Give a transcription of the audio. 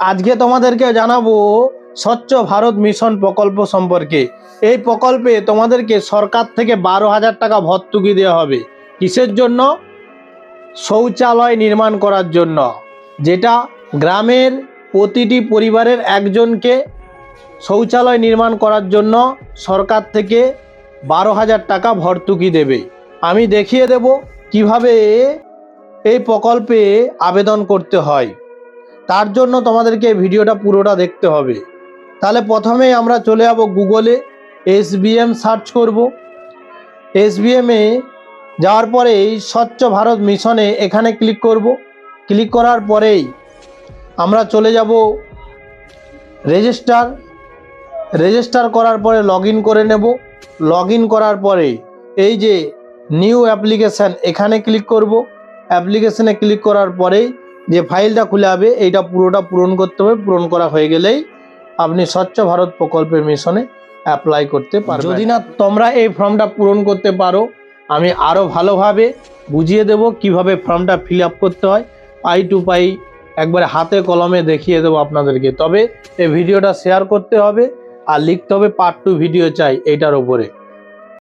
আজকে তোমাদেরকে জানাবো স্বচ্ছ ভারত মিশন প্রকল্প সম্পর্কে। এই প্রকল্পে তোমাদেরকে সরকার থেকে 12,000 টাকা ভর্তুকি দেওয়া হবে। কিসের জন্য? শৌচালয় নির্মাণ করার জন্য, যেটা গ্রামের প্রতিটি পরিবারের একজনকে শৌচালয় নির্মাণ করার জন্য সরকার থেকে 12,000 টাকা ভর্তুকি দেবে। আমি দেখিয়ে দেব কিভাবে এই প্রকল্পে আবেদন করতে হয়। তার জন্য তোমাদেরকে ভিডিওটা পুরোটা দেখতে হবে। তাহলে প্রথমে আমরা চলে যাব গুগলে, SBM সার্চ করব। SBMে যাওয়ার পরেই স্বচ্ছ ভারত মিশনে এখানে ক্লিক করব। ক্লিক করার পরেই আমরা চলে যাব রেজিস্টার করার পরে লগ ইন করে নেব। লগ ইন করার পরে এই যে নিউ অ্যাপ্লিকেশান, এখানে ক্লিক করব। অ্যাপ্লিকেশানে ক্লিক করার পরেই যে ফাইলটা খুলে হবে এইটা পুরোটা পূরণ করতে হবে। পূরণ করা হয়ে গেলেই আপনি স্বচ্ছ ভারত প্রকল্পের মিশনে অ্যাপ্লাই করতে পারবেন। যদি না তোমরা এই ফর্মটা পূরণ করতে পারো, আমি আরও ভালোভাবে বুঝিয়ে দেব কিভাবে ফর্মটা ফিল আপ করতে হয়। পাই টু পাই একবারে হাতে কলমে দেখিয়ে দেবো আপনাদেরকে। তবে এই ভিডিওটা শেয়ার করতে হবে আর লিখতে হবে পার্ট 2 ভিডিও চাই এইটার ওপরে।